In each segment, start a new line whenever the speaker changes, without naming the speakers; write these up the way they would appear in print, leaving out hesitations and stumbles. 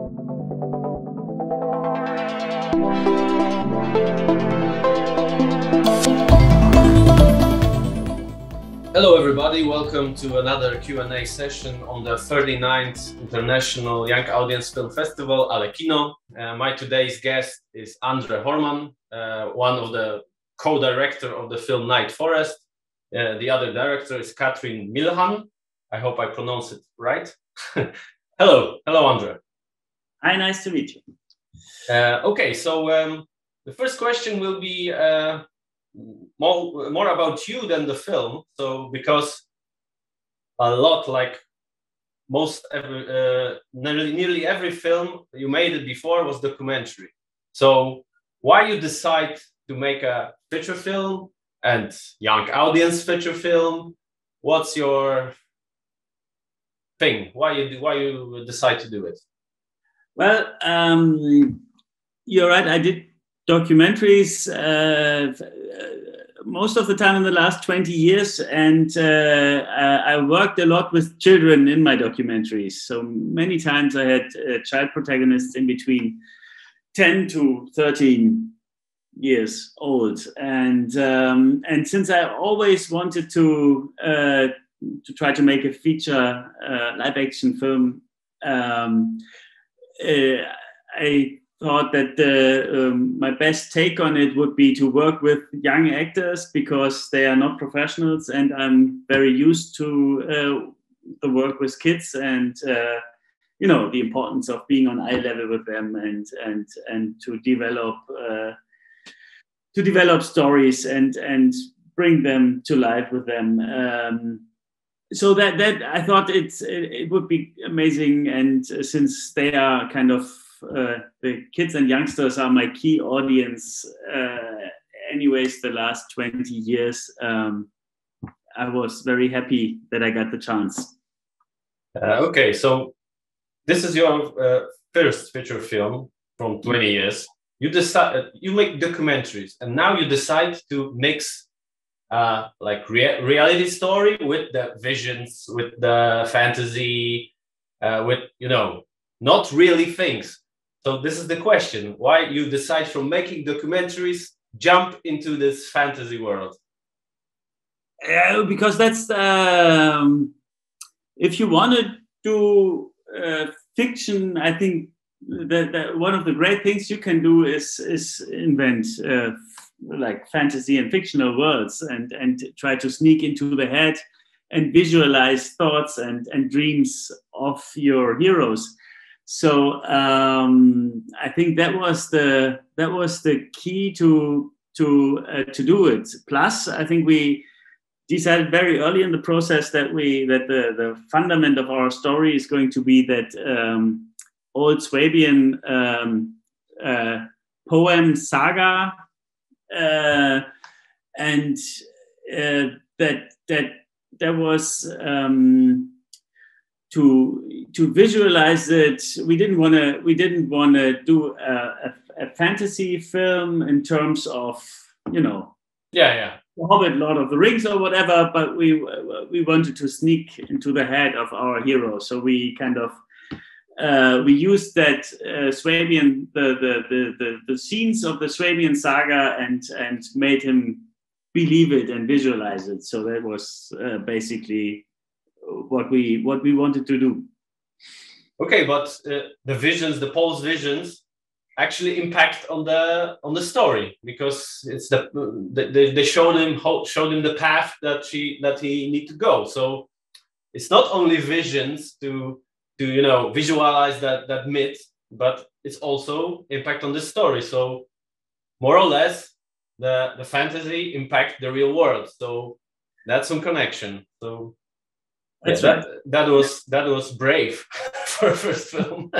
Hello everybody, welcome to another Q&A session on the 39th International Young Audience Film Festival, Kino. My today's guest is André Hörmann, one of the co-director of the film Night Forest. The other director is Katrin Milhan. I hope I pronounce it right. Hello, André.
Hi, nice to meet you.
Okay, so the first question will be more about you than the film. So because a lot, like nearly every film you made it before was documentary. So why you decide to make a feature film and young audience feature film? What's your thing? Why you decide to do it?
Well, you're right. I did documentaries most of the time in the last 20 years, and I worked a lot with children in my documentaries. So many times I had child protagonists in between 10 to 13 years old, and since I always wanted to try to make a feature live action film, I thought that my best take on it would be to work with young actors because they are not professionals, and I'm very used to the work with kids and the importance of being on eye level with them and to develop stories and bring them to life with them. So that I thought it would be amazing, and since they are kind of the kids and youngsters are my key audience anyways the last 20 years, I was very happy that I got the chance.
Okay, so this is your first feature film from 20 years. You make documentaries, and now you decide to mix reality story with the visions, with the fantasy, with not really things. So this is the question: why you decide from making documentaries jump into this fantasy world?
Because that's if you want to do fiction, I think that one of the great things you can do is invent like fantasy and fictional worlds and try to sneak into the head and visualize thoughts and dreams of your heroes. So I think that was the key to do it. Plus, I think we decided very early in the process that the fundament of our story is going to be that old Swabian poem saga, and that was to visualize it. We didn't want to do a fantasy film in terms of Hobbit, Lord of the Rings or whatever, but we wanted to sneak into the head of our hero. So we kind of we used that Swabian the scenes of the Swabian saga and made him believe it and visualize it. So that was basically what we wanted to do.
Okay, but the visions, the Paul's visions, actually impact on the story, because it's they showed him the path that he need to go. So it's not only visions to visualize that myth, but it's also impact on the story. So more or less the fantasy impact the real world. So that's some connection. So
that's right.
That was brave for a first film.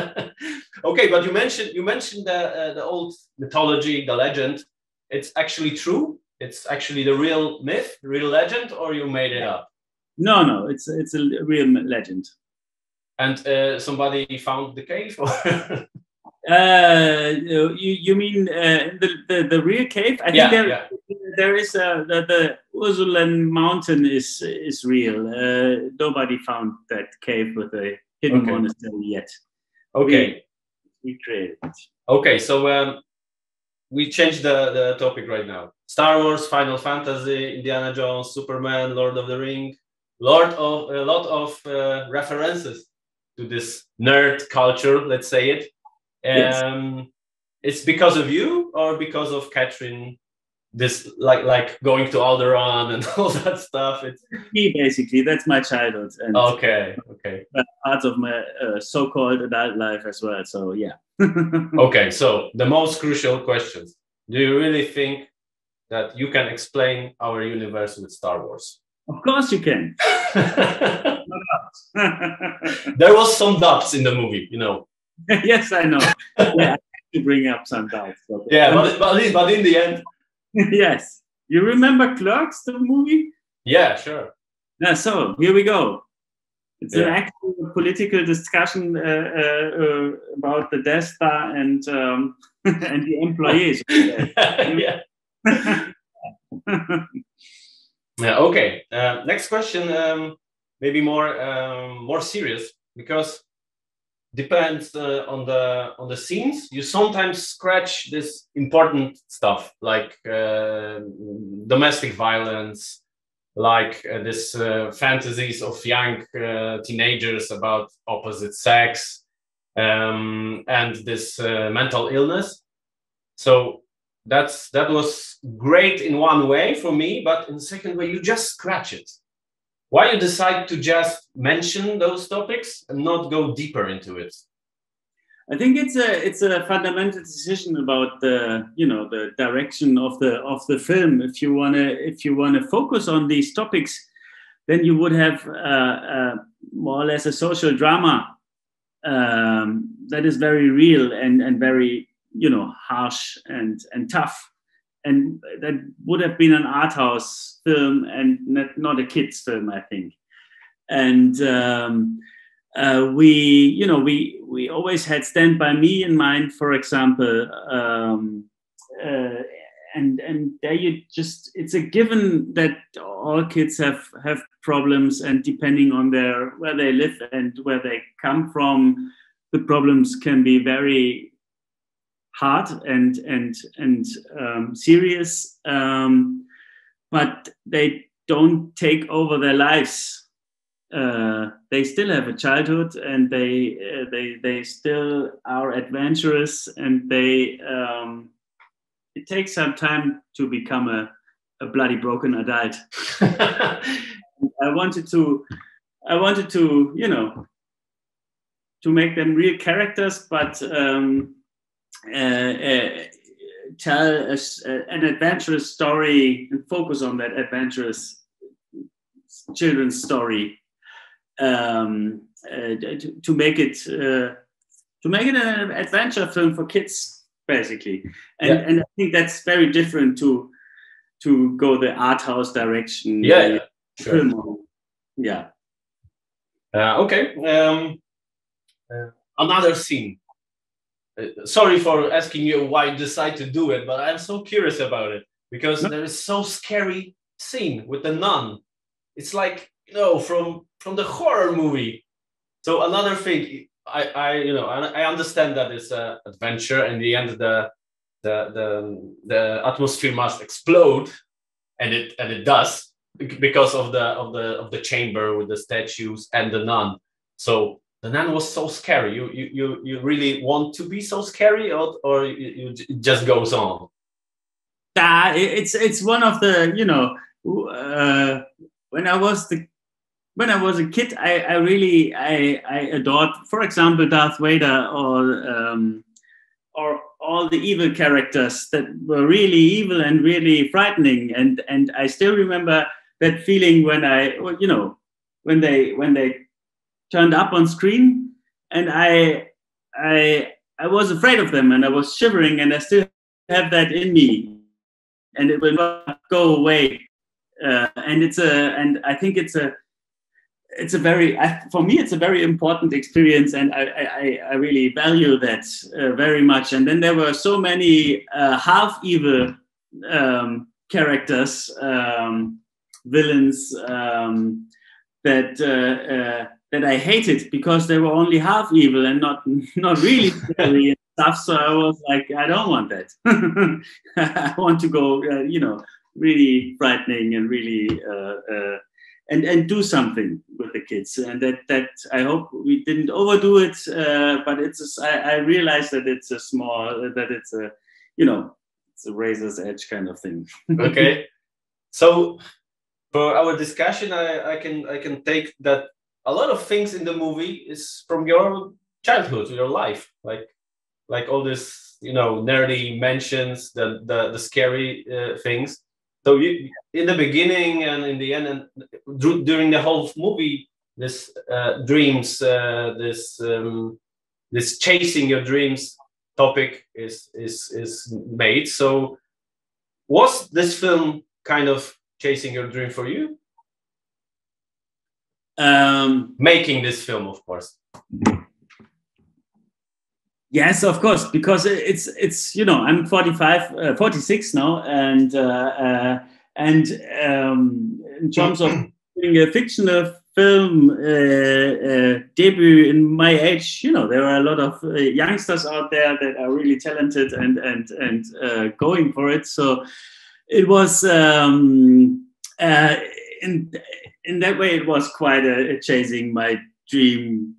Okay, but you mentioned the old mythology, the legend. It's actually true? It's actually the real myth, real legend, or you made it up?
No, it's a real legend.
And somebody found the cave?
You mean the real cave? I think there is the Ursulan mountain is real. Nobody found that cave with a hidden monastery yet.
Okay.
recreated it.
Okay, so we changed the topic right now. Star Wars, Final Fantasy, Indiana Jones, Superman, Lord of the Ring, a lot of references to this nerd culture, let's say it.
Yes.
It's because of you or because of Catherine? This like going to Alderaan and all that stuff. It's
me, basically. That's my childhood. And
okay.
parts of my so-called adult life as well. So yeah.
Okay, so the most crucial questions. Do you really think that you can explain our universe with Star Wars?
Of course you can.
There was some doubts in the movie, you know.
Yes, I know. Yeah, I have to bring up some doubts.
Yeah, but in the end.
Yes. You remember Clerks, the movie?
Yeah, sure.
Yeah, so here we go. It's an actual political discussion about the Death Star and and the employees.
Yeah. Yeah. Okay. Next question. Maybe more serious, because depends on the scenes. You sometimes scratch this important stuff like domestic violence, like this fantasies of young teenagers about opposite sex, and this mental illness. So that was great in one way for me, but in the second way, you just scratch it. Why you decide to just mention those topics and not go deeper into it?
I think it's a fundamental decision about the direction of the film. If you wanna focus on these topics, then you would have more or less a social drama that is very real and very harsh and tough. And that would have been an art house film and not a kids film, I think. And we always had Stand By Me in mind, for example. And there it's a given that all kids have problems, and depending on where they live and where they come from, the problems can be very hard and serious, but they don't take over their lives. They still have a childhood, and they still are adventurous, and it takes some time to become a bloody broken adult. I wanted to to make them real characters, but tell an adventurous story and focus on that adventurous children's story, to make it an adventure film for kids, basically. And I think that's very different to go the art house direction.
Sure.
Film. Yeah.
Okay. Another scene. Sorry for asking you why you decide to do it, but I'm so curious about it, because there is so scary scene with the nun. It's like, from the horror movie. So another thing, I understand that it's an adventure, and in the end the atmosphere must explode, and it does, because of the chamber with the statues and the nun. So the nun was so scary. You really want to be so scary, or it just goes on?
It's one of the when I was a kid, I really adored, for example, Darth Vader, or all the evil characters that were really evil and really frightening. And I still remember that feeling when when they turned up on screen, and I was afraid of them, and I was shivering, and I still have that in me, and it will not go away. And I think it's a very, for me, it's a very important experience, and I really value that very much. And then there were so many half evil characters, villains, that that I hated because they were only half evil and not really scary and stuff. So I was like, I don't want that. I want to go, really frightening and really and do something with the kids. And that I hope we didn't overdo it. But I realized that it's it's a razor's edge kind of thing.
Okay, so for our discussion, I can take that a lot of things in the movie is from your childhood, your life, like all this, nerdy mentions, the scary things. So you, in the beginning and in the end, and during the whole movie, this dreams, this chasing your dreams topic is made. So was this film kind of chasing your dream for you? Making this film, of course.
Yes, of course, because it's I'm 46 now, and in terms of doing a fictional film debut in my age, there are a lot of youngsters out there that are really talented and going for it. So it was in that way, it was quite a chasing my dream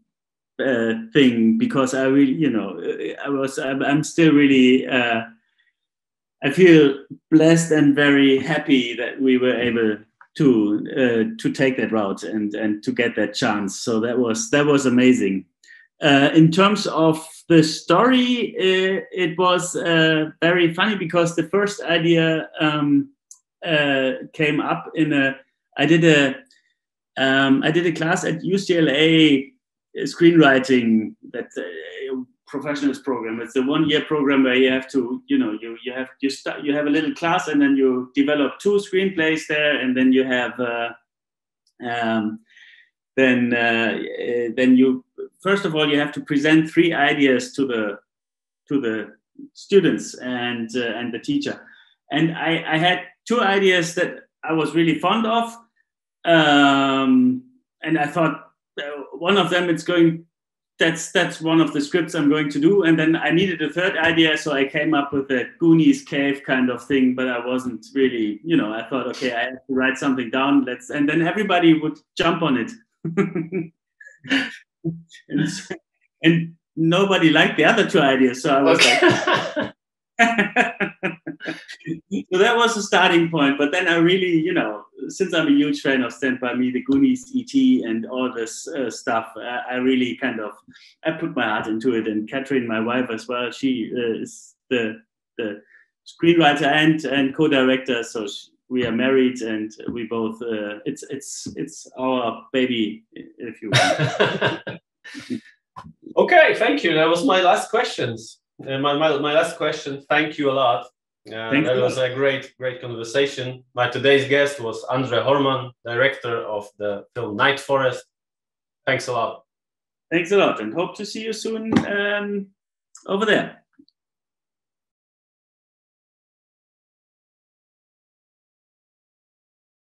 thing, because I really, I'm still really, I feel blessed and very happy that we were able to take that route and to get that chance. So that was amazing. In terms of the story, it was very funny because the first idea came up I did a class at UCLA, screenwriting, that professionals program. It's a 1-year program where you have to, you have a little class, and then you develop 2 screenplays there, and then you have then you first of all you have to present 3 ideas to the students and the teacher. And I had 2 ideas that I was really fond of, and I thought one of them that's one of the scripts I'm going to do. And then I needed a 3rd idea, so I came up with a Goonies cave kind of thing, but I wasn't really, I thought, okay, I have to write something down, and then everybody would jump on it. and nobody liked the other 2 ideas, so I was like so that was the starting point. But then I really, since I'm a huge fan of Stand By Me, the Goonies, E.T., and all this stuff, I really I put my heart into it. And Catherine, my wife as well, she is the screenwriter and co-director. So we are married, and we both. It's our baby, if you want.
Okay, thank you. That was my last questions. My last question. Thank you a lot. That was a great conversation. My today's guest was André Hörmann, director of the film Night Forest. Thanks a lot.
Thanks a lot, and hope to see you soon over there.